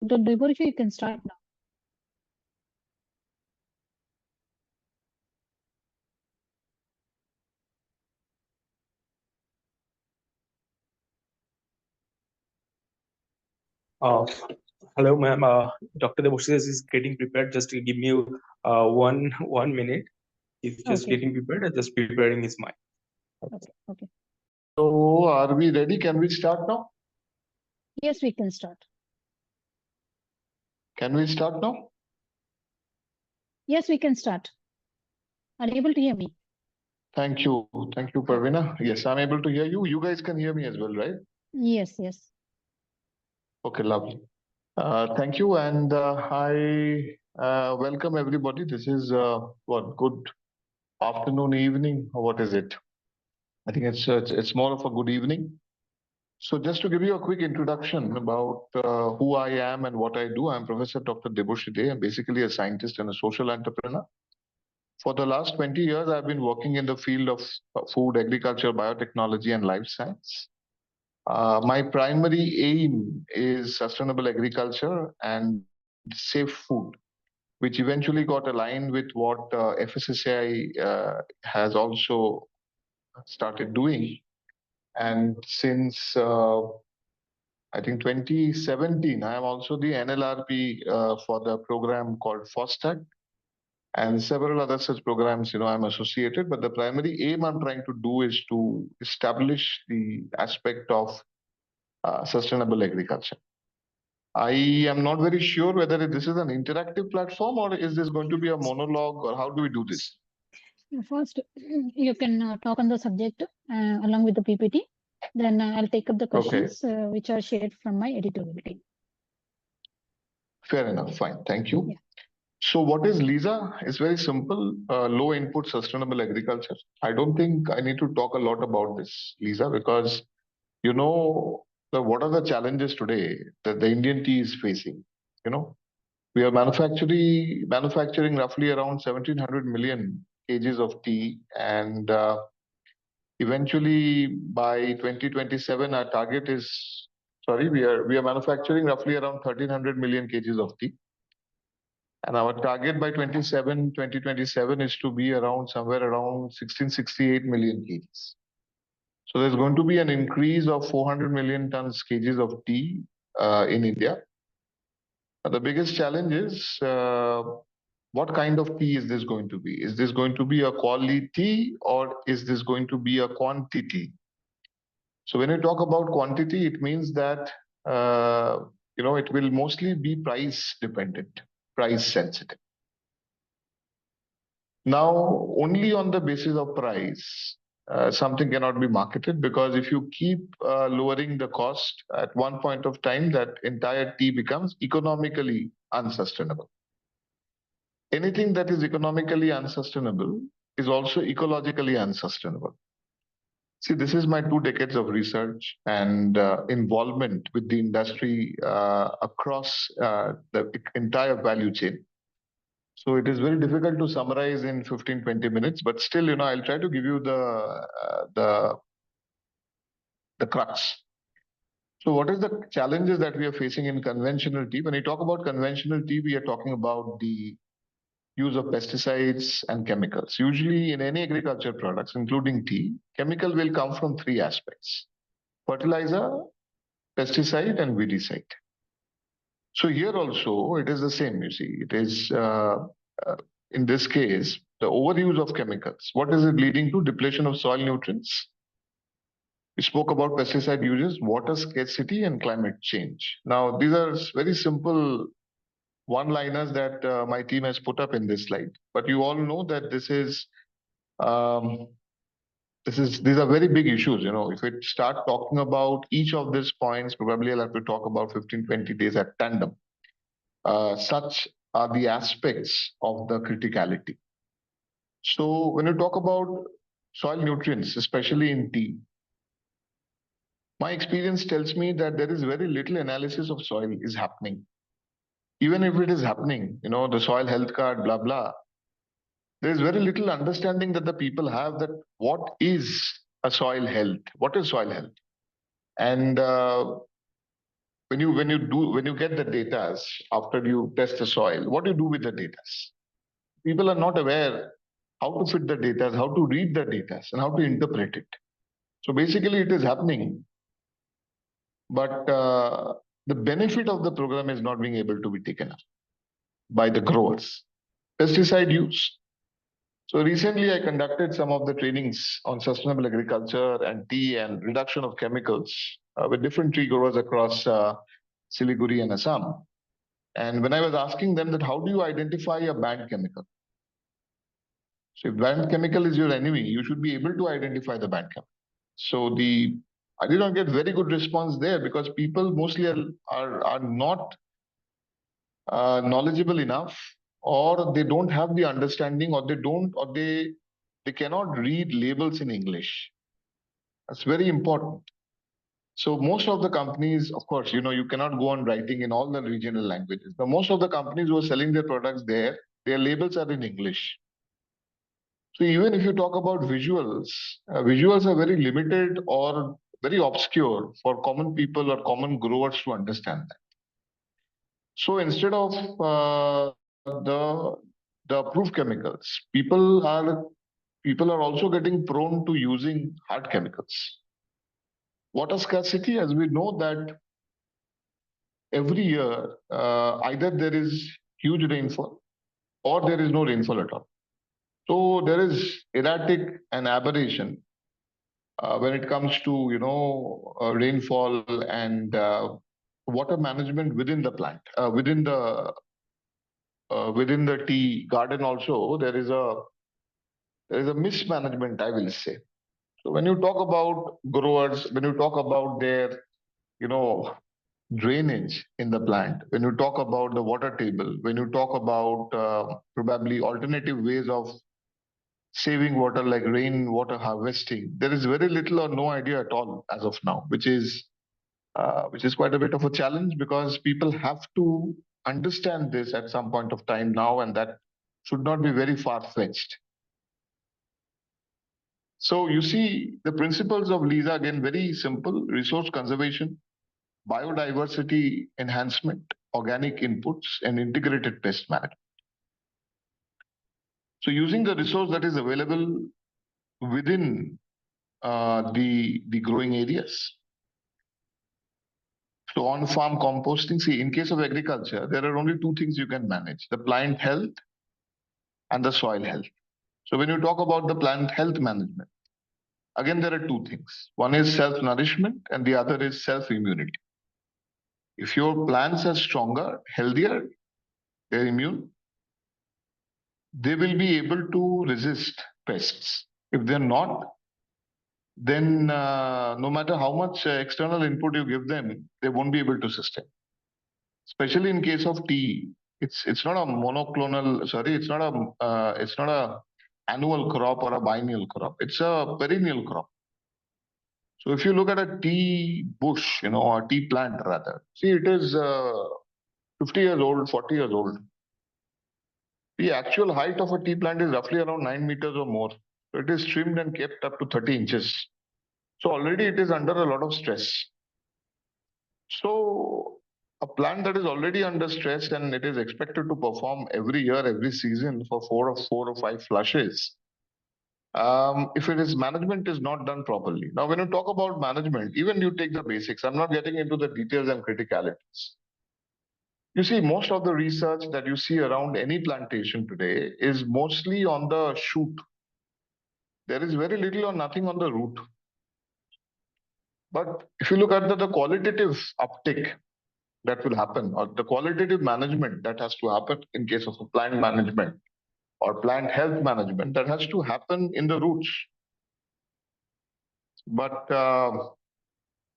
The Debroshi, you can start now. Hello, ma'am. Dr. Deborshi is getting prepared. Just to give me one minute. He's just getting prepared and just preparing his mind. Okay. So, are we ready? Can we start now? Yes, we can start. Can we start now? Yes, we can start. Are you able to hear me? Thank you, Parvina. Yes, I'm able to hear you. You guys can hear me as well, right? Yes. Okay, lovely. Thank you, and I welcome everybody. This is good afternoon, evening, or what is it? I think it's more of a good evening. So just to give you a quick introduction about who I am and what I do, I'm Professor Dr. Debroshi. I'm basically a scientist and a social entrepreneur. For the last 20 years, I've been working in the field of food, agriculture, biotechnology, and life science. My primary aim is sustainable agriculture and safe food, which eventually got aligned with what FSSAI has also started doing. And since I think 2017, I am also the NLRP for the program called FoSTaC and several other such programs, I'm associated. But the primary aim I'm trying to do is to establish the aspect of sustainable agriculture. I am not very sure whether this is an interactive platform or is this going to be a monologue or how do we do this? First, you can talk on the subject along with the PPT. Then I'll take up the questions which are shared from my editorial team. Fair enough. Fine. Thank you. Yeah. So what is LEISA? It's very simple, low input sustainable agriculture. I don't think I need to talk a lot about this, LEISA, because what are the challenges today that the Indian tea is facing? We are manufacturing roughly around 1,700 million kgs of tea, and eventually by 2027, our target is we are manufacturing roughly around 1,300 million kgs of tea. And our target by 2027 is to be somewhere around 1668 million kgs. So there's going to be an increase of 400 million kgs of tea in India. The biggest challenge is what kind of tea is this going to be? Is this going to be a quality or is this going to be a quantity? So when you talk about quantity, it means that it will mostly be price dependent, price sensitive. Now, only on the basis of price, something cannot be marketed, because if you keep lowering the cost at one point of time, that entire tea becomes economically unsustainable. Anything that is economically unsustainable is also ecologically unsustainable. See, this is my 2 decades of research and involvement with the industry across the entire value chain. So it is very difficult to summarize in 15-20 minutes, but still, I'll try to give you the crux. So what is the challenges that we are facing in conventional tea? When we talk about conventional tea, we are talking about the use of pesticides and chemicals. Usually in any agriculture products, including tea, chemical will come from 3 aspects: fertilizer, pesticide, and weedicide. So here also, it is the same, you see. It is, in this case, the overuse of chemicals. What is it leading to? Depletion of soil nutrients. We spoke about pesticide uses, water scarcity, and climate change. Now, these are very simple one-liners that my team has put up in this slide. But you all know that these are very big issues. If we start talking about each of these points, probably I'll have to talk about 15-20 days at tandem. Such are the aspects of the criticality. So when you talk about soil nutrients, especially in tea, my experience tells me that there is very little analysis of soil is happening. Even if it is happening, the soil health card, blah, blah, there is very little understanding that the people have that what is a soil health, what is soil health. And when you get the data after you test the soil, what do you do with the data? People are not aware how to fit the data, how to read the data, and how to interpret it. So basically, it is happening, but the benefit of the program is not being able to be taken up by the growers. Pesticide use. So recently, I conducted some of the trainings on sustainable agriculture and tea and reduction of chemicals with different tree growers across Siliguri and Assam. And when I was asking them that how do you identify a banned chemical? So if banned chemical is your enemy, you should be able to identify the banned chemical. So I did not get very good response there because people mostly are not knowledgeable enough, or they don't have the understanding, or they cannot read labels in English. That's very important. So most of the companies, of course, you cannot go on writing in all the regional languages. But most of the companies who are selling their products there, their labels are in English. So even if you talk about visuals, visuals are very limited or very obscure for common people or common growers to understand that. So instead of the approved chemicals, people are also getting prone to using hard chemicals. Water scarcity, as we know that every year, either there is huge rainfall or there is no rainfall at all. So there is erratic and aberration when it comes to rainfall and water management within the plant, within the tea garden. Also, there is a mismanagement, I will say. So when you talk about growers, when you talk about their drainage in the plant, when you talk about the water table, when you talk about probably alternative ways of saving water like rainwater harvesting, there is very little or no idea at all as of now, which is quite a bit of a challenge because people have to understand this at some point of time now, and that should not be very far-fetched. So you see the principles of LEISA, again, very simple: resource conservation, biodiversity enhancement, organic inputs, and integrated pest management. So using the resource that is available within the growing areas. So on-farm composting, see, in case of agriculture, there are only two things you can manage: the plant health and the soil health. So when you talk about the plant health management, again, there are two things. One is self-nourishment and the other is self-immunity. If your plants are stronger, healthier, they're immune, they will be able to resist pests. If they're not, then no matter how much external input you give them, they won't be able to sustain. Especially in case of tea, it's not a monoclonal. Sorry, it's not a annual crop or a biennial crop. It's a perennial crop. So if you look at a tea bush, a tea plant rather, see, it is 50 years old, 40 years old. The actual height of a tea plant is roughly around 9 meters or more. So it is trimmed and kept up to 30 inches. So already it is under a lot of stress. So a plant that is already under stress and it is expected to perform every year, every season for four or five flushes, if management is not done properly. Now, when you talk about management, even you take the basics, I'm not getting into the details and criticalities. You see, most of the research that you see around any plantation today is mostly on the shoot. There is very little or nothing on the root. But if you look at the qualitative uptick that will happen, or the qualitative management that has to happen in case of a plant management or plant health management, that has to happen in the roots. But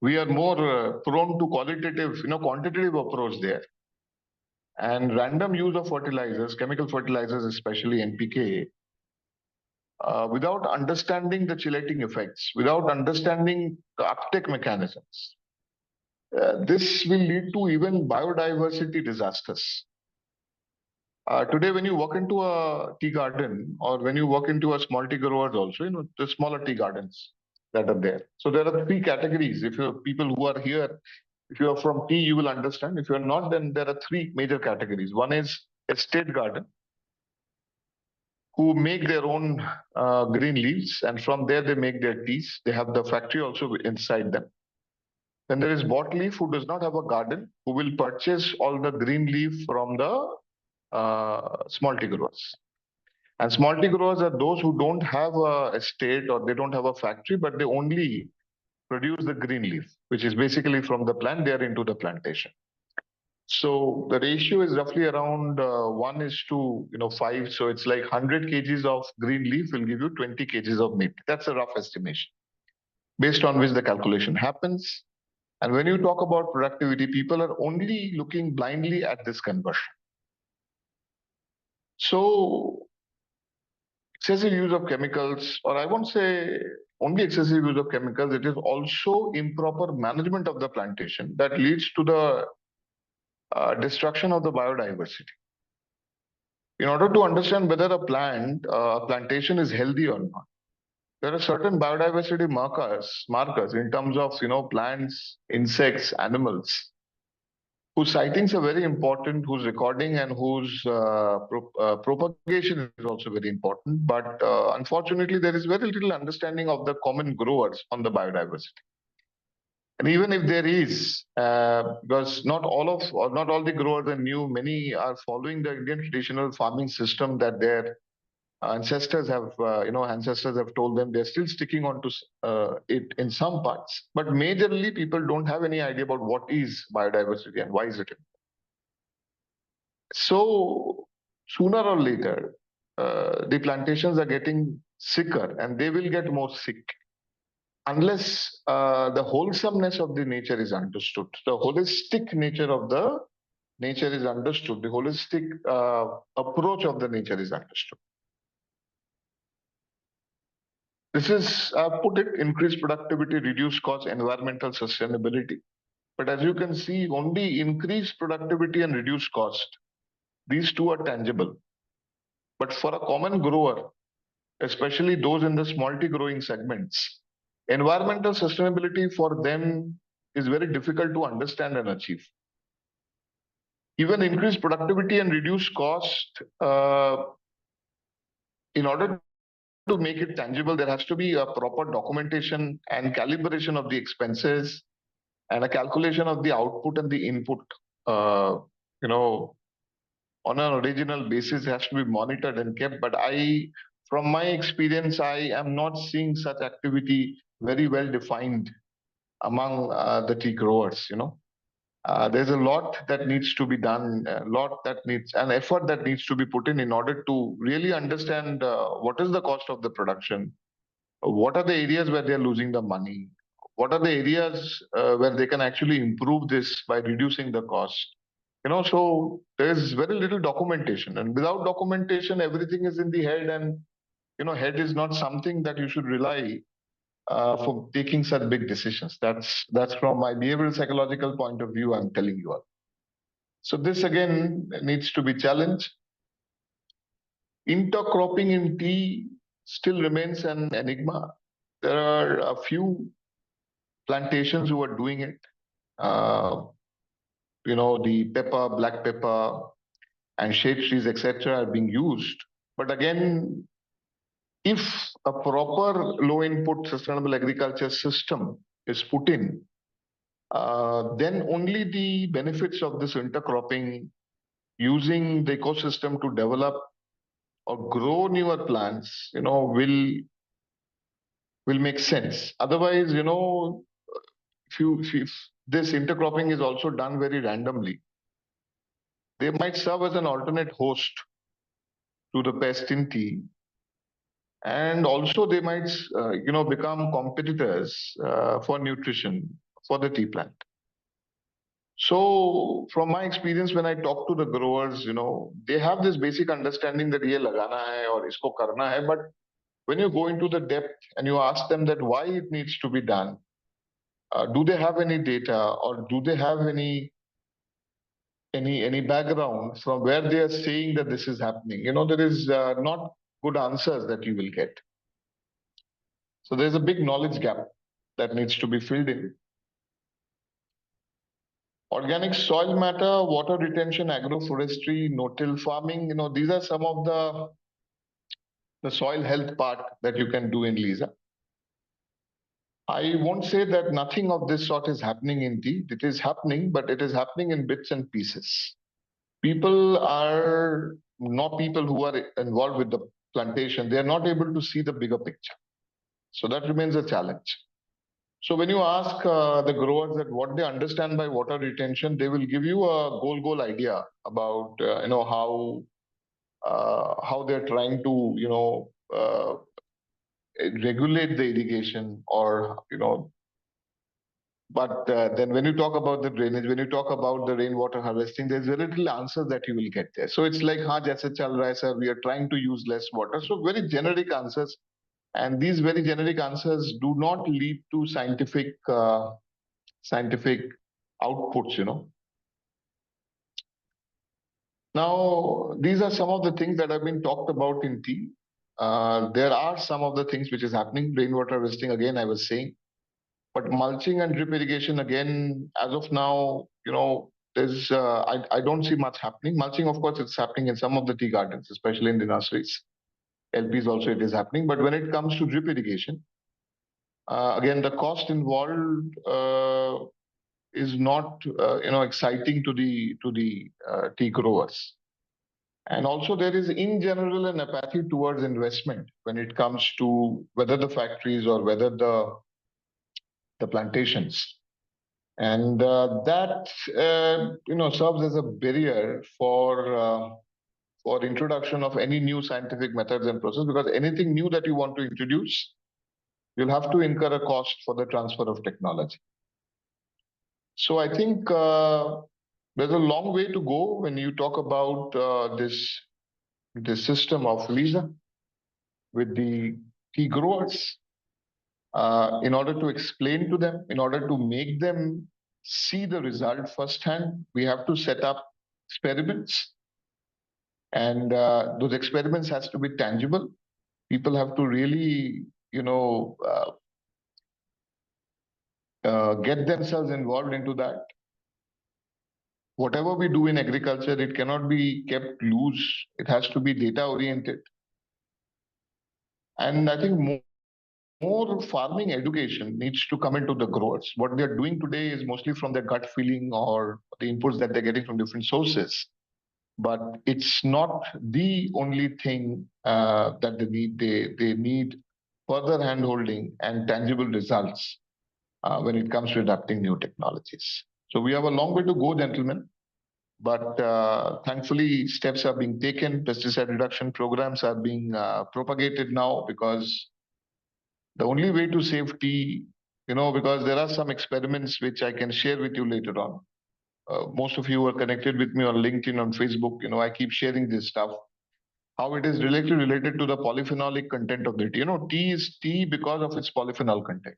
we are more prone to quantitative approach there. And random use of fertilizers, chemical fertilizers, especially NPK, without understanding the chelating effects, without understanding the uptake mechanisms, this will lead to even biodiversity disasters. Today, when you walk into a tea garden or when you walk into a small tea growers also, the smaller tea gardens that are there. So there are three categories. If you're people who are here, If you are from tea, you will understand. If you are not, then there are three major categories. One is estate garden, who make their own green leaves, and from there they make their teas. They have the factory also inside them. Then there is bought leaf, who does not have a garden, who will purchase all the green leaf from the small tea growers. And small tea growers are those who don't have a estate or they don't have a factory, but they only produce the green leaf, which is basically from the plant. They are into the plantation. So the ratio is roughly around 1:5. So it's like 100 kgs of green leaf will give you 20 kgs of meat. That's a rough estimation based on which the calculation happens. And when you talk about productivity, people are only looking blindly at this conversion. So excessive use of chemicals, or I won't say only excessive use of chemicals, it is also improper management of the plantation that leads to the destruction of the biodiversity. In order to understand whether a plantation is healthy or not, there are certain biodiversity markers in terms of plants, insects, animals, whose sightings are very important, whose recording and whose propagation is also very important. But unfortunately, there is very little understanding of the common growers on the biodiversity. And even if there is, because not all the growers are new, many are following the Indian traditional farming system that their ancestors have told them. They're still sticking on to it in some parts, but majorly people don't have any idea about what is biodiversity and why is it. So sooner or later, the plantations are getting sicker, and they will get more sick unless the wholesomeness of the nature is understood. The holistic nature of the nature is understood. The holistic approach of the nature is understood. This is, put it, increased productivity, reduced cost, environmental sustainability. But as you can see, only increased productivity and reduced cost, these two are tangible. But for a common grower, especially those in the small tea growing segments, environmental sustainability for them is very difficult to understand and achieve. Even increased productivity and reduced cost, in order to make it tangible, there has to be a proper documentation and calibration of the expenses and a calculation of the output and the input. On an original basis, has to be monitored and kept. But from my experience, I am not seeing such activity very well defined among the tea growers. There's a lot that needs to be done, an effort that needs to be put in order to really understand what is the cost of the production, what are the areas where they're losing the money, what are the areas where they can actually improve this by reducing the cost. So there's very little documentation, and without documentation, everything is in the head, and head is not something that you should rely for taking such big decisions. That's from my behavioral psychological point of view, I'm telling you all. So this again needs to be challenged. Intercropping in tea still remains an enigma. There are a few plantations who are doing it. The pepper, black pepper, and shade trees, etc., are being used. But again, if a proper low input sustainable agriculture system is put in, then only the benefits of this intercropping, using the ecosystem to develop or grow newer plants, will make sense. Otherwise, if this intercropping is also done very randomly, they might serve as an alternate host to the pest in tea. And also they might, become competitors for nutrition for the tea plant. So from my experience, when I talk to the growers, they have this basic understanding that ye lagana hai or isko karna hai. But when you go into the depth and you ask them that why it needs to be done, do they have any data, or do they have any background from where they are saying that this is happening? There is not good answers that you will get. So there's a big knowledge gap that needs to be filled in. Organic soil matter, water retention, agroforestry, no-till farming, these are some of the soil health part that you can do in LEISA. I won't say that nothing of this sort is happening in tea. It is happening, but it is happening in bits and pieces. People are not people who are involved with the plantation. They are not able to see the bigger picture. So that remains a challenge. So when you ask the growers that what they understand by water retention, they will give you a goal idea about how they're trying to regulate the irrigation or But then when you talk about the drainage, when you talk about the rainwater harvesting, there's very little answer that you will get there. So it's like, jaise chal raha hai sir, we are trying to use less water. So very generic answers. And these very generic answers do not lead to scientific outputs. Now, these are some of the things that have been talked about in tea. There are some of the things which is happening. Rainwater harvesting, again, I was saying. But mulching and drip irrigation, again, as of now, there's I don't see much happening. Mulching, of course, it's happening in some of the tea gardens, especially in the nurseries. LPs also it is happening. But when it comes to drip irrigation, again, the cost involved is not exciting to the tea growers. And also there is in general an apathy towards investment when it comes to whether the factories or whether the plantations. And that serves as a barrier for introduction of any new scientific methods and process, because anything new that you want to introduce, you'll have to incur a cost for the transfer of technology. So I think there's a long way to go when you talk about this system of LEISA with the tea growers. In order to explain to them, in order to make them see the result firsthand, we have to set up experiments. And those experiments has to be tangible. People have to really, get themselves involved into that. Whatever we do in agriculture, it cannot be kept loose. It has to be data oriented. And I think more farming education needs to come into the growers. What they're doing today is mostly from their gut feeling or the inputs that they're getting from different sources. But it's not the only thing that they need. They need further handholding and tangible results when it comes to adapting new technologies. So we have a long way to go, gentlemen. But thankfully, steps are being taken. Pesticide reduction programs are being propagated now, because the only way to save tea, because there are some experiments which I can share with you later on. Most of you are connected with me on LinkedIn, on Facebook. I keep sharing this stuff. How it is related to the polyphenolic content of the tea. Tea is tea because of its polyphenol content.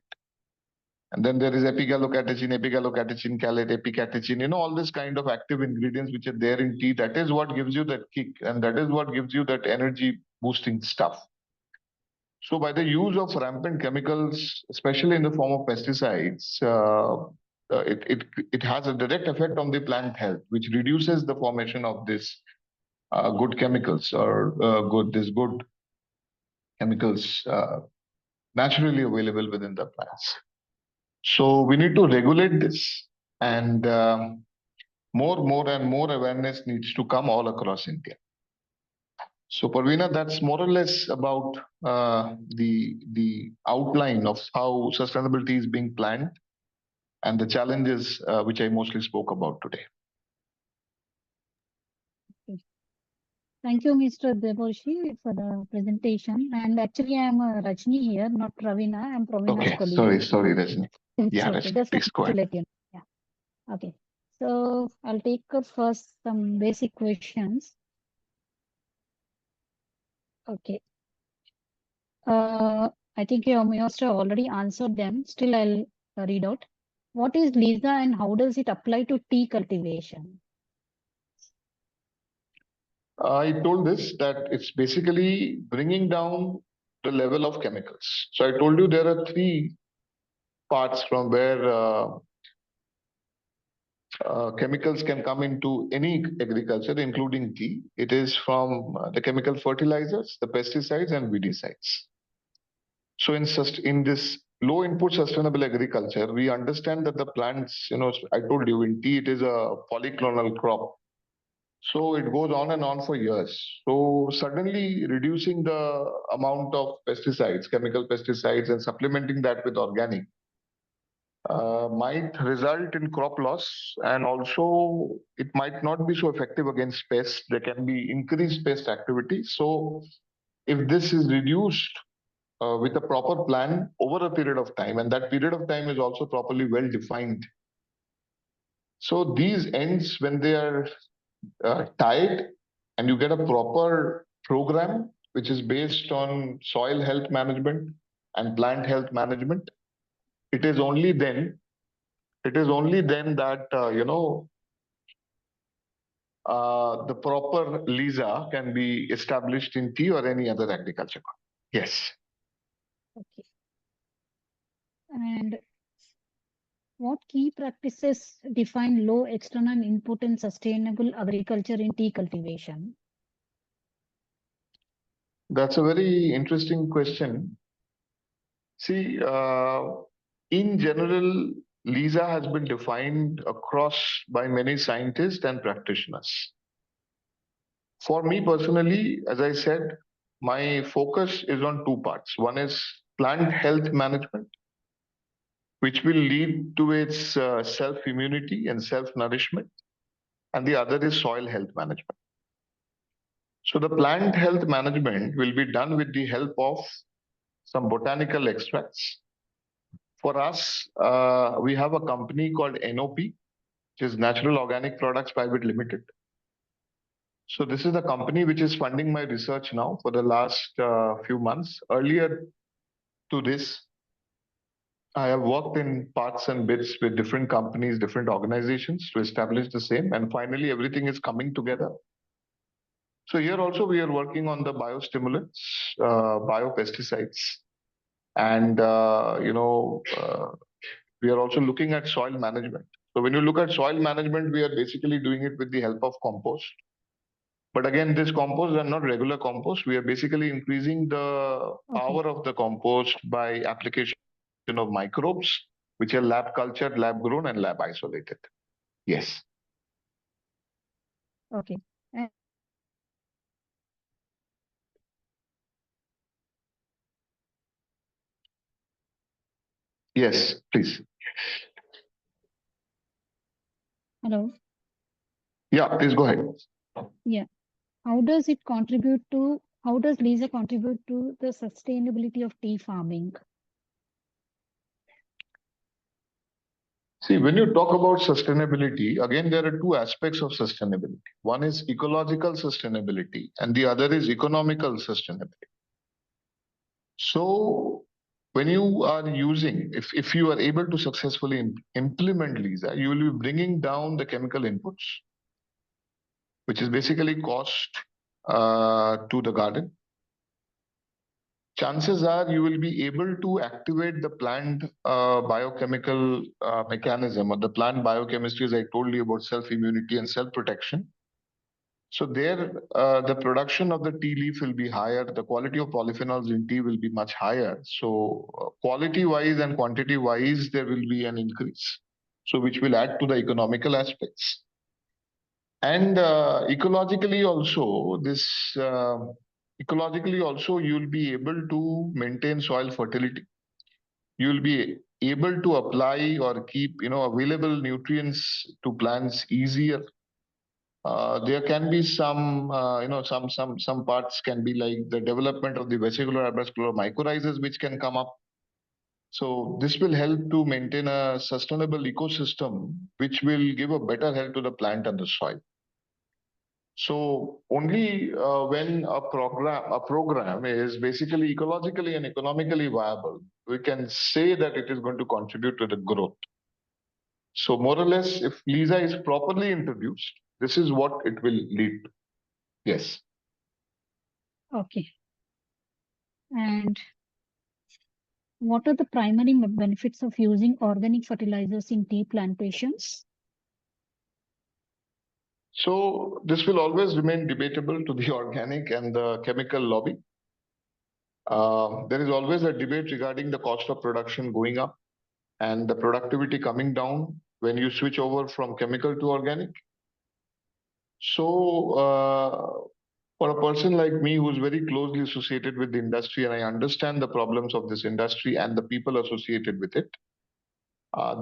And then there is epigallocatechin, chelate, epicatechin, all this kind of active ingredients which are there in tea. That is what gives you that kick, and that is what gives you that energy boosting stuff. So by the use of rampant chemicals, especially in the form of pesticides, it has a direct effect on the plant health, which reduces the formation of this good chemicals or good chemicals naturally available within the plants. So we need to regulate this, and more and more awareness needs to come all across India. So Parveena, that's more or less about the outline of how sustainability is being planned and the challenges which I mostly spoke about today. Thank you, Mr. Debroshi, for the presentation. And actually, I'm Rajni here, not Ravina. I'm Praveena's colleague. Sorry, Rajni. Yeah, okay. Rajni, please go ahead. Let you know. Yeah. Okay. So I'll take up first some basic questions. Okay. I think you must have already answered them. Still, I'll read out. What is LEISA and how does it apply to tea cultivation? I told this that it's basically bringing down the level of chemicals. So I told you there are three parts from where chemicals can come into any agriculture, including tea. It is from the chemical fertilizers, the pesticides, and weedicides. So in this low input sustainable agriculture, we understand that the plants, I told you in tea, it is a polyclonal crop. So it goes on and on for years. So suddenly reducing the amount of pesticides, chemical pesticides, and supplementing that with organic might result in crop loss, and also it might not be so effective against pests. There can be increased pest activity. So if this is reduced with a proper plan over a period of time, and that period of time is also properly well defined. So these ends, when they are tied and you get a proper program which is based on soil health management and plant health management, it is only then that the proper LEISA can be established in tea or any other agriculture. Yes. Okay. And what key practices define low external input and sustainable agriculture in tea cultivation? That's a very interesting question. See, in general, LEISA has been defined across by many scientists and practitioners. For me personally, as I said, my focus is on two parts. One is plant health management, which will lead to its self-immunity and self-nourishment. And the other is soil health management. So the plant health management will be done with the help of some botanical extracts. For us, we have a company called NOP, which is Natural Organic Products Private Limited. So this is the company which is funding my research now for the last few months. Earlier to this, I have worked in parts and bits with different companies, different organizations to establish the same. And finally, everything is coming together. So here also we are working on the biostimulants, biopesticides. And, we are also looking at soil management. So when you look at soil management, we are basically doing it with the help of compost. But again, this compost are not regular compost. We are basically increasing the power of the compost by application of microbes, which are lab cultured, lab grown, and lab isolated. Yes. Okay. Yes, please. Hello. Yeah, please go ahead. Yeah. How does LEISA contribute to the sustainability of tea farming? See, when you talk about sustainability, again, there are two aspects of sustainability. One is ecological sustainability, and the other is economical sustainability. So when you are using, if you are able to successfully implement LEISA, you will be bringing down the chemical inputs, which is basically cost to the garden. Chances are you will be able to activate the plant biochemical mechanism or the plant biochemistry, as I told you about self-immunity and self-protection. So there, the production of the tea leaf will be higher. The quality of polyphenols in tea will be much higher. So quality-wise and quantity-wise, there will be an increase. So which will add to the economical aspects. And ecologically also, you'll be able to maintain soil fertility. You'll be able to apply or keep available nutrients to plants easier. There can be some some parts can be like the development of the vesicular arbuscular mycorrhizas which can come up. So this will help to maintain a sustainable ecosystem which will give a better health to the plant and the soil. So only when a program is basically ecologically and economically viable, we can say that it is going to contribute to the growth. So more or less, if LEISA is properly introduced, this is what it will lead to. Yes. Okay. And what are the primary benefits of using organic fertilizers in tea plantations? So this will always remain debatable to the organic and the chemical lobby. There is always a debate regarding the cost of production going up and the productivity coming down when you switch over from chemical to organic. So for a person like me who's very closely associated with the industry and I understand the problems of this industry and the people associated with it,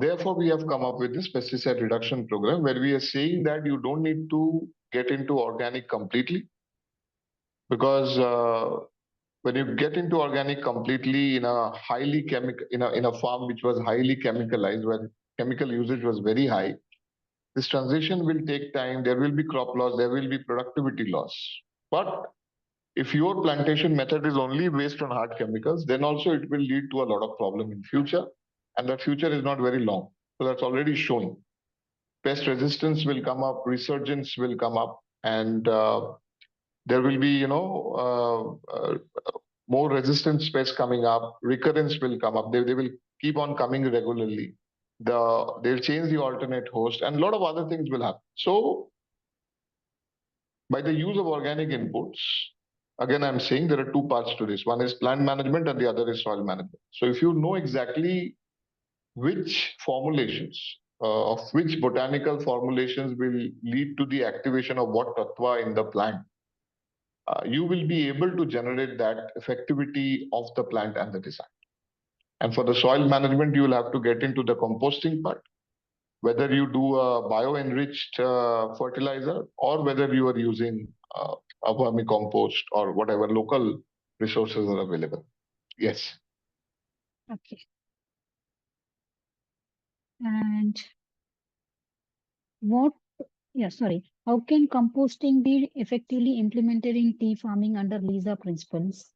therefore we have come up with this pesticide reduction program where we are saying that you don't need to get into organic completely because when you get into organic completely in a highly chemical in a farm which was highly chemicalized where chemical usage was very high, this transition will take time. There will be crop loss, there will be productivity loss. But if your plantation method is only based on hard chemicals, then also it will lead to a lot of problem in future, and that future is not very long. So that's already showing. Pest resistance will come up, resurgence will come up, and there will be, more resistant pests coming up. Recurrence will come up. They will keep on coming regularly. They'll change the alternate host, and a lot of other things will happen. So by the use of organic inputs, again, I'm saying there are two parts to this. One is plant management and the other is soil management. So if you know exactly which formulations of which botanical formulations will lead to the activation of what tattva in the plant, you will be able to generate that effectivity of the plant and the design. And for the soil management, you will have to get into the composting part, whether you do a bio-enriched fertilizer or whether you are using a vermicompost or whatever local resources are available. Yes. Okay. And how can composting be effectively implemented in tea farming under LEISA principles?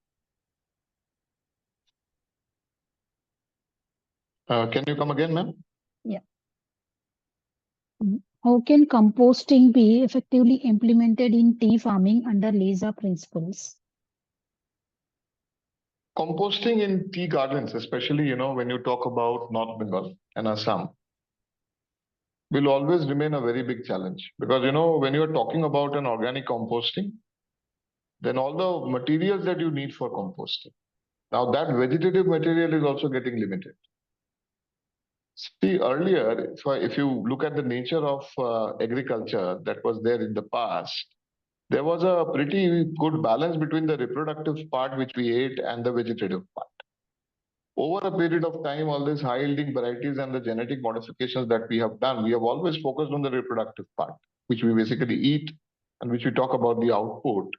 Can you come again, ma'am? Yeah. How can composting be effectively implemented in tea farming under LEISA principles? Composting in tea gardens, especially, when you talk about North Bengal and Assam, will always remain a very big challenge because, when you're talking about an organic composting, then all the materials that you need for composting. Now that vegetative material is also getting limited. See, earlier, if you look at the nature of agriculture that was there in the past, there was a pretty good balance between the reproductive part which we ate and the vegetative part. Over a period of time, all these high-yielding varieties and the genetic modifications that we have done, we have always focused on the reproductive part, which we basically eat and which we talk about the output.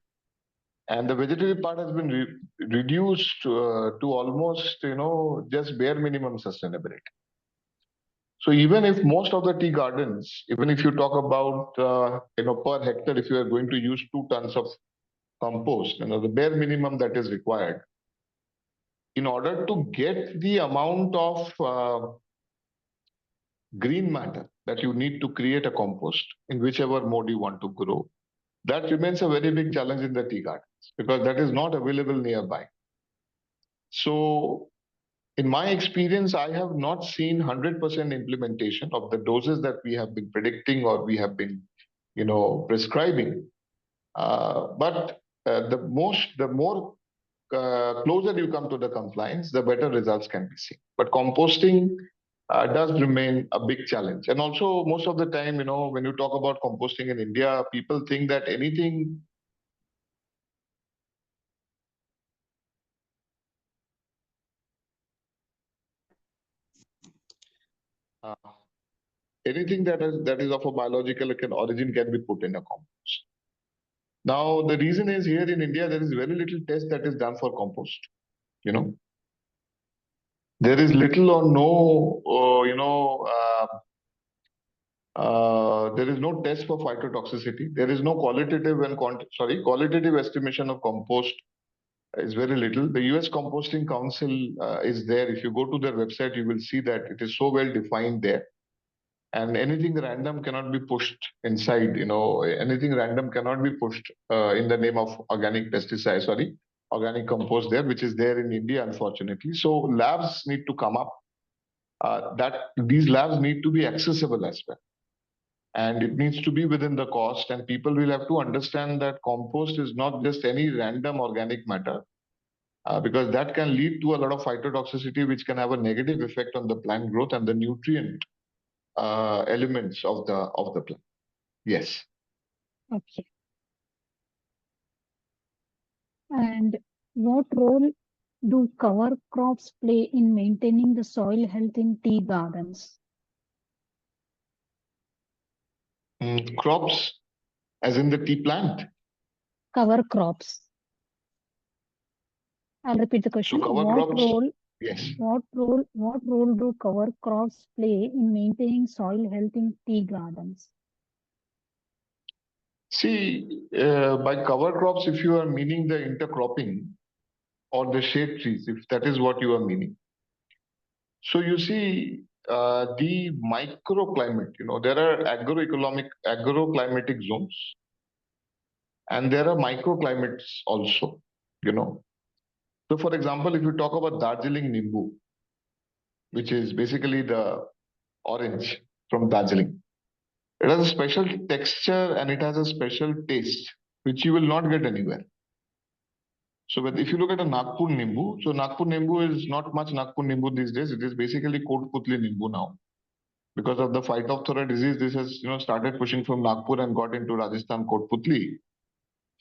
And the vegetative part has been reduced to almost, just bare minimum sustainability. So even if most of the tea gardens, even if you talk about, per hectare, if you are going to use 2 tons of compost, the bare minimum that is required, in order to get the amount of green matter that you need to create a compost in whichever mode you want to grow, that remains a very big challenge in the tea gardens because that is not available nearby. So in my experience, I have not seen 100% implementation of the doses that we have been predicting or we have been, prescribing. But the more closer you come to the compliance, the better results can be seen. But composting does remain a big challenge. And also, most of the time, when you talk about composting in India, people think that anything that is of a biological origin can be put in a compost. Now, the reason is here in India, there is very little test that is done for compost. There is little or no, there is no test for phytotoxicity. There is no qualitative estimation of compost is very little. The US Composting Council is there. If you go to their website, you will see that it is so well defined there. And anything random cannot be pushed inside, anything random cannot be pushed in the name of organic compost there, which is there in India, unfortunately. So labs need to come up. That these labs need to be accessible as well. and it needs to be within the cost, and people will have to understand that compost is not just any random organic matter, because that can lead to a lot of phytotoxicity, which can have a negative effect on the plant growth and the nutrient elements of the plant. Yes. Okay. And what role do cover crops play in maintaining the soil health in tea gardens? Crops, as in the tea plant. Cover crops. I'll repeat the question. So cover What crops. role? Yes. What role do cover crops play in maintaining soil health in tea gardens? See, by cover crops, if you are meaning the intercropping or the shade trees, if that is what you are meaning. So you see, the microclimate, there are agroclimatic zones, and there are microclimates also, So for example, if you talk about Darjeeling Nimbu, which is basically the orange from Darjeeling, it has a special texture and it has a special taste, which you will not get anywhere. So if you look at a Nagpur Nimbu, so Nagpur Nimbu is not much Nagpur Nimbu these days. It is basically Kotputli Nimbu now. Because of the phytophthora disease, this has started pushing from Nagpur and got into Rajasthan, Kotputli.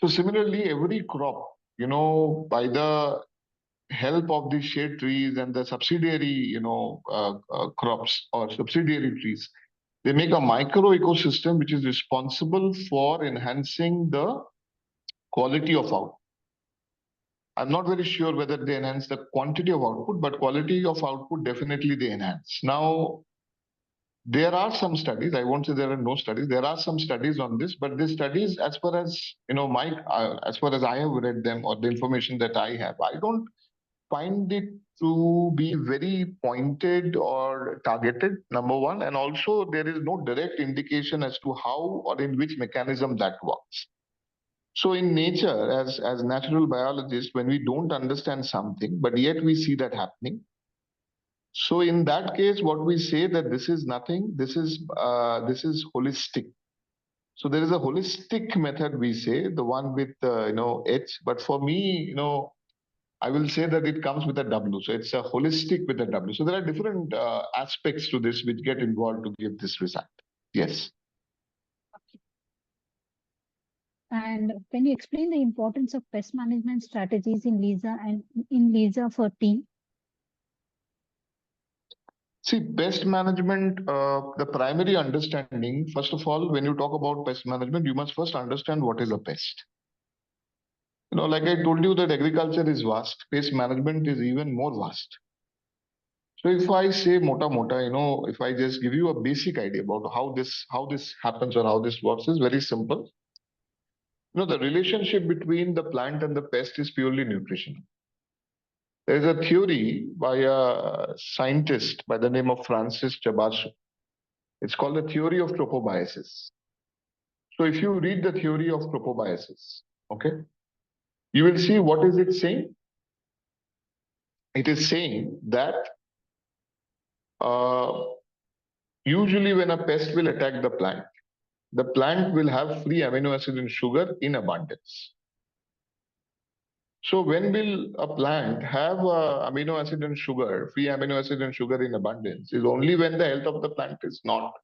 So similarly, every crop, by the help of the shade trees and the subsidiary, crops or subsidiary trees, they make a micro ecosystem which is responsible for enhancing the quality of output. I'm not very sure whether they enhance the quantity of output, but quality of output definitely they enhance. Now, there are some studies. I won't say there are no studies. There are some studies on this, but these studies, as far as as far as I have read them or the information that I have, I don't find it to be very pointed or targeted. Number one, and also there is no direct indication as to how or in which mechanism that works. So in nature, as natural biologists, when we don't understand something, but yet we see that happening. So in that case, what we say that this is nothing, this is holistic. So there is a holistic method, we say, the one with H. But for me, I will say that it comes with a W. So it's a holistic with a W. So there are different aspects to this which get involved to give this result. Yes. And can you explain the importance of pest management strategies in LEISA and in LEISA for tea? See, pest management, the primary understanding, first of all, when you talk about pest management, you must first understand what is a pest. Like I told you that agriculture is vast, pest management is even more vast. So if I say mota, if I just give you a basic idea about how this happens or how this works is very simple. The relationship between the plant and the pest is purely nutritional. There is a theory by a scientist by the name of Francis Debroshi. It's called the theory of tropobiosis. So if you read the theory of tropobiosis, okay, you will see what is it saying. It is saying that usually when a pest will attack the plant will have free amino acid and sugar in abundance. So when will a plant have amino acid and sugar, free amino acid and sugar in abundance is only when the health of the plant is not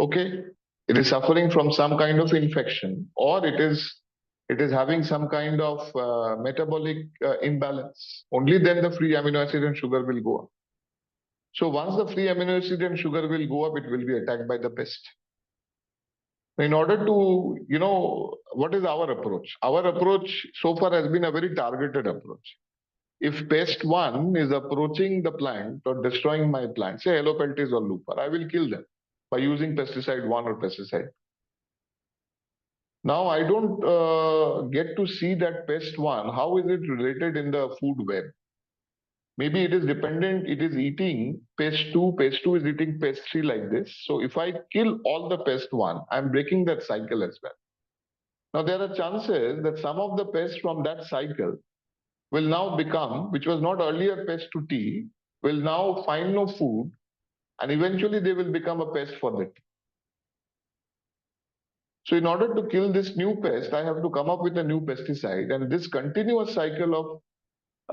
okay. It is suffering from some kind of infection, or it is having some kind of metabolic imbalance. Only then the free amino acid and sugar will go up. So once the free amino acid and sugar will go up, it will be attacked by the pest. In order to, what is our approach? Our approach so far has been a very targeted approach. If pest 1 is approaching the plant or destroying my plant, say Helopeltis or Looper, I will kill them by using pesticide 1 or pesticide. Now I don't get to see that pest 1, how is it related in the food web? Maybe it is dependent, it is eating pest 2 is eating pest 3 like this. So if I kill all the pest 1, I'm breaking that cycle as well. Now there are chances that some of the pests from that cycle will now become, which was not earlier pest to tea, will now find no food, and eventually they will become a pest for the tea. So in order to kill this new pest, I have to come up with a new pesticide, and this continuous cycle of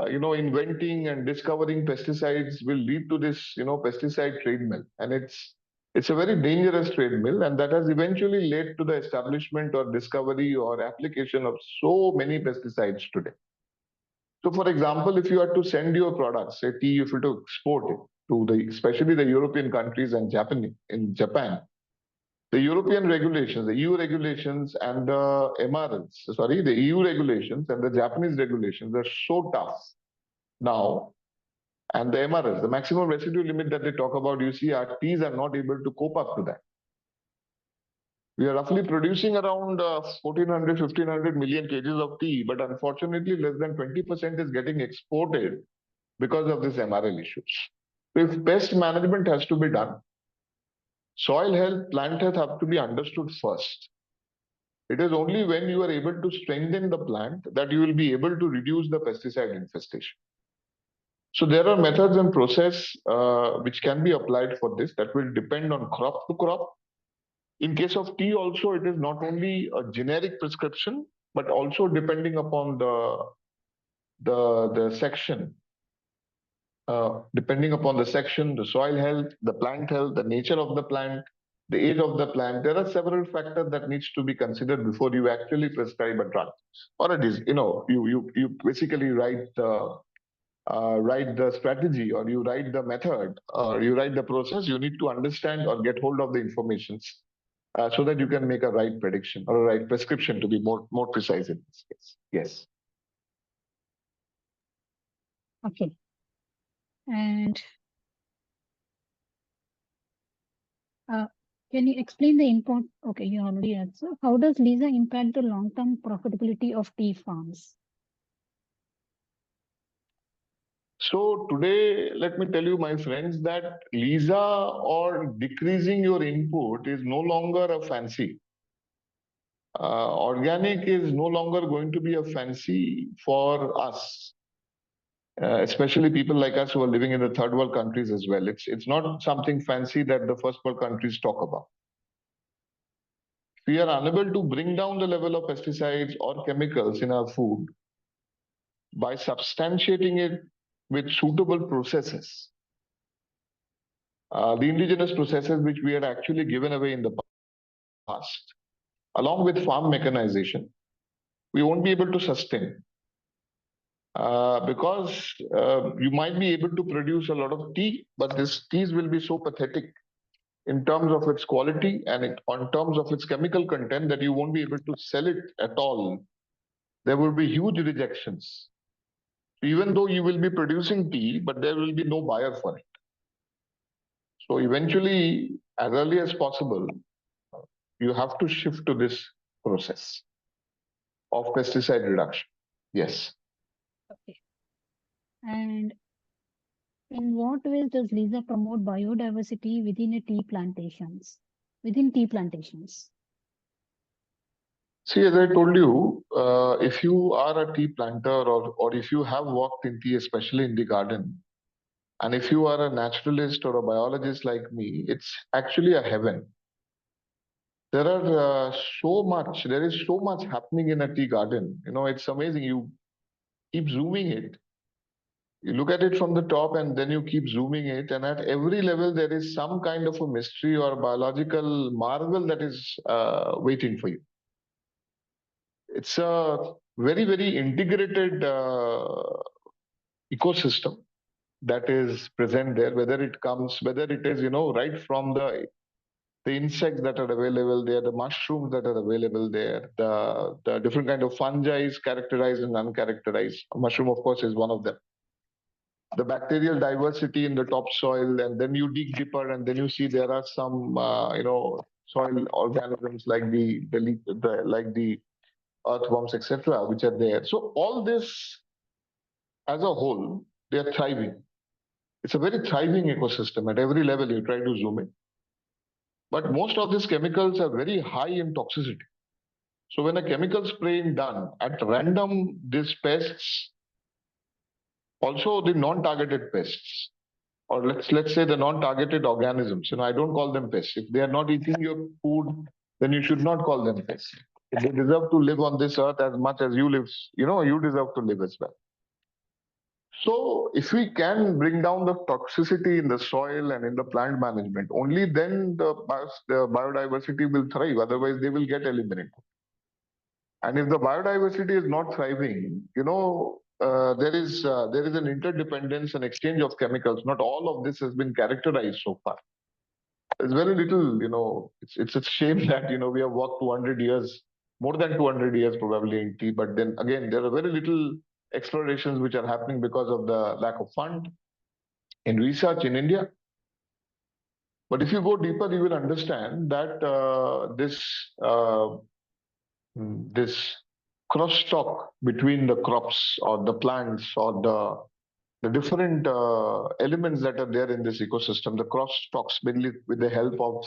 inventing and discovering pesticides will lead to this, pesticide treadmill. And it's a very dangerous treadmill, and that has eventually led to the establishment or discovery or application of so many pesticides today. So for example, if you are to send your products, say tea, if you to export it to especially the European countries and Japan, the European regulations, the EU regulations and the the EU regulations and the Japanese regulations are so tough now. And the MRS, the maximum residue limit that they talk about, you see, our teas are not able to cope up to that. We are roughly producing around 1,400, 1,500 million kgs of tea, but unfortunately, less than 20% is getting exported because of this MRL issues. So if pest management has to be done, soil health, plant health have to be understood first. It is only when you are able to strengthen the plant that you will be able to reduce the pesticide infestation. So there are methods and process which can be applied for this that will depend on crop to crop. In case of tea also, it is not only a generic prescription, but also depending upon the section. Depending upon the section, the soil health, the plant health, the nature of the plant, the age of the plant, there are several factors that needs to be considered before you actually prescribe a drug. Or it is, you basically write the strategy, or you write the method, or you write the process. You need to understand or get hold of the information so that you can make a right prediction or a right prescription, to be more precise in this case. Yes. Okay. And can you explain the import? Okay, you already answered. How does LEISA impact the long-term profitability of tea farms? So today, let me tell you, my friends, that LEISA or decreasing your input is no longer a fancy. Organic is no longer going to be a fancy for us, especially people like us who are living in the third world countries as well. It's not something fancy that the first world countries talk about. We are unable to bring down the level of pesticides or chemicals in our food by substantiating it with suitable processes. The indigenous processes which we had actually given away in the past, along with farm mechanization, we won't be able to sustain. Because you might be able to produce a lot of tea, but these teas will be so pathetic in terms of its quality and in terms of its chemical content that you won't be able to sell it at all. There will be huge rejections. Even though you will be producing tea, but there will be no buyer for it. So eventually, as early as possible, you have to shift to this process of pesticide reduction. Yes. Okay. And in what ways does LEISA promote biodiversity within tea plantations? See, as I told you, if you are a tea planter or if you have worked in tea, especially in the garden, and if you are a naturalist or a biologist like me, it's actually a heaven. There is so much happening in a tea garden. It's amazing. You keep zooming it. You look at it from the top and then you keep zooming it. And at every level, there is some kind of a mystery or biological marvel that is waiting for you. It's a very, very integrated ecosystem that is present there, whether it is, right from the insects that are available there, the mushrooms that are available there, the different kind of fungi, characterized and uncharacterized. Mushroom, of course, is one of them. The bacterial diversity in the topsoil, and then you dig deeper, and then you see there are some, soil organisms like the earthworms, etc., which are there. So all this, as a whole, they are thriving. It's a very thriving ecosystem at every level. You try to zoom in. But most of these chemicals are very high in toxicity. So when a chemical spray is done at random, these pests, also the non-targeted pests, or let's say the non-targeted organisms, I don't call them pests. If they are not eating your food, then you should not call them pests. They deserve to live on this earth as much as you live. You deserve to live as well. So if we can bring down the toxicity in the soil and in the plant management, only then the biodiversity will thrive. Otherwise, they will get eliminated. And if the biodiversity is not thriving, there is an interdependence and exchange of chemicals. Not all of this has been characterized so far. There's very little, it's a shame that, we have worked 200 years, more than 200 years probably in tea. But then again, there are very little explorations which are happening because of the lack of fund in research in India. But if you go deeper, you will understand that this crosstalk between the crops or the plants or the different elements that are there in this ecosystem, the crosstalks mainly with the help of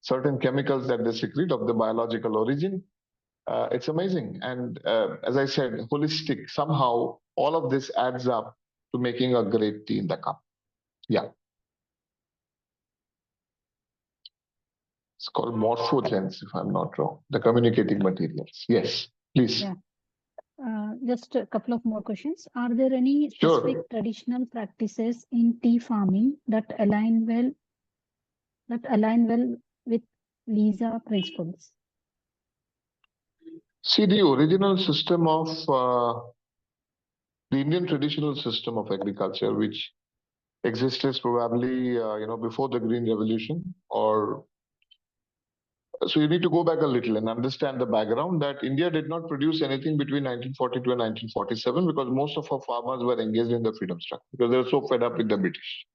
certain chemicals that they secrete of the biological origin. It's amazing. And as I said, holistic, somehow all of this adds up to making a great tea in the cup. Yeah. It's called morphogens, if I'm not wrong. The communicating materials. Yes, please. Yeah. Just a couple of more questions. Are there any Sure. specific traditional practices in tea farming that align well with LEISA principles? See, the original system of the Indian traditional system of agriculture, which existed probably before the Green Revolution, or so you need to go back a little and understand the background that India did not produce anything between 1942 and 1947 because most of our farmers were engaged in the freedom struggle because they were so fed up with the British.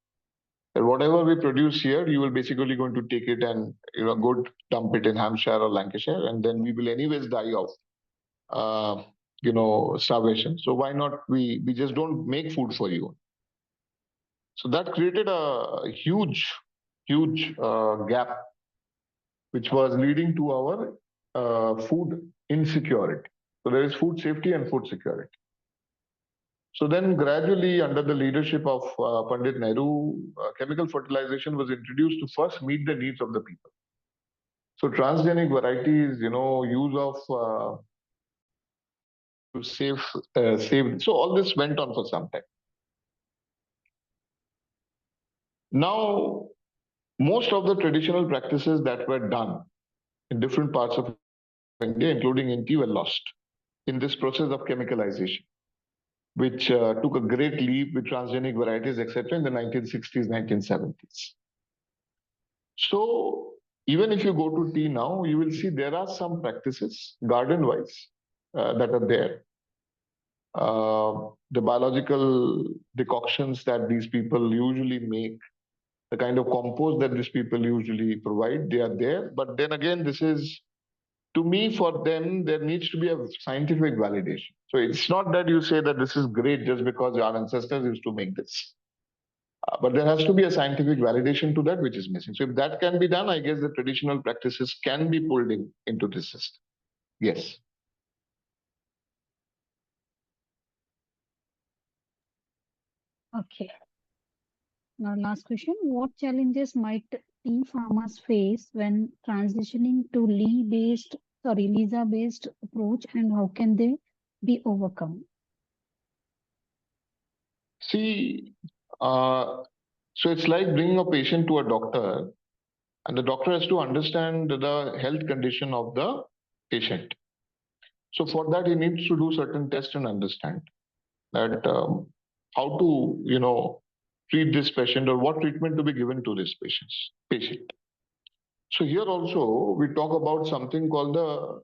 And whatever we produce here, you will basically going to take it and go dump it in Hampshire or Lancashire, and then we will anyways die of starvation. So why not we just don't make food for you? So that created a huge gap, which was leading to our food insecurity. So there is food safety and food security. So then gradually under the leadership of Pandit Nehru, chemical fertilization was introduced to first meet the needs of the people. So transgenic varieties, use of to save. So all this went on for some time. Now, most of the traditional practices that were done in different parts of India, including in tea, were lost in this process of chemicalization, which took a great leap with transgenic varieties, etc., in the 1960s, 1970s. So even if you go to tea now, you will see there are some practices, garden-wise, that are there. The biological decoctions that these people usually make, the kind of compost that these people usually provide, they are there. But then again, this is, to me, for them, there needs to be a scientific validation. So it's not that you say that this is great just because our ancestors used to make this. But there has to be a scientific validation to that, which is missing. So if that can be done, I guess the traditional practices can be pulled into this system. Yes. Okay. Now, last question. What challenges might tea farmers face when transitioning to LEISA-based approach, and how can they be overcome? See, so it's like bringing a patient to a doctor, and the doctor has to understand the health condition of the patient. So for that, he needs to do certain tests and understand that how to, treat this patient or what treatment to be given to this patient. So here also we talk about something called the,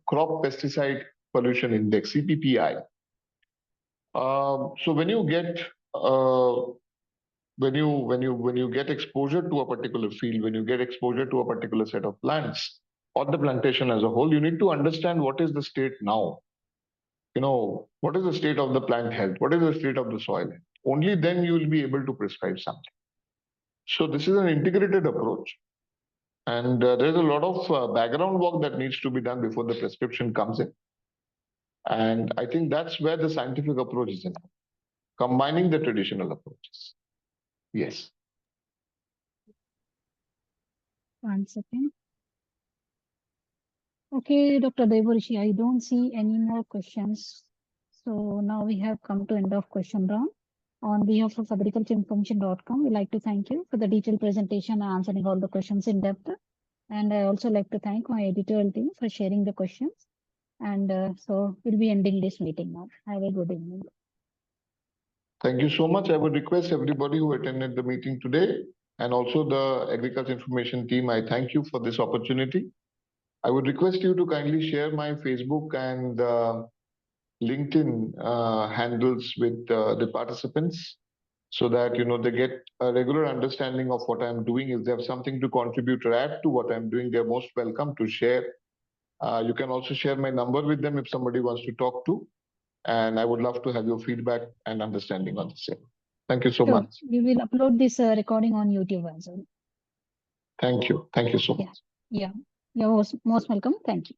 crop pesticide pollution index, CPPI. So when you get when you get exposure to a particular field, when you get exposure to a particular set of plants or the plantation as a whole, you need to understand what is the state now. What is the state of the plant health? What is the state of the soil? Only then you will be able to prescribe something. So this is an integrated approach. And there's a lot of background work that needs to be done before the prescription comes in. And I think that's where the scientific approach is in, combining the traditional approaches. Yes. 1 second. Okay, Dr. Deborshi, I don't see any more questions. So now we have come to end of question round. On behalf of agricultureinformation.com, we'd like to thank you for the detailed presentation and answering all the questions in depth. And I also like to thank my editorial team for sharing the questions. And so we'll be ending this meeting now. Have a good evening. Thank you so much. I would request everybody who attended the meeting today and also the agriculture information team, I thank you for this opportunity. I would request you to kindly share my Facebook and LinkedIn handles with the participants so that they get a regular understanding of what I'm doing. If they have something to contribute or add to what I'm doing, they're most welcome to share. You can also share my number with them if somebody wants to talk to. And I would love to have your feedback and understanding on the same. Thank you so much. We will upload this recording on YouTube as well. Thank you. Thank you so much. Yeah. You're most welcome. Thank you.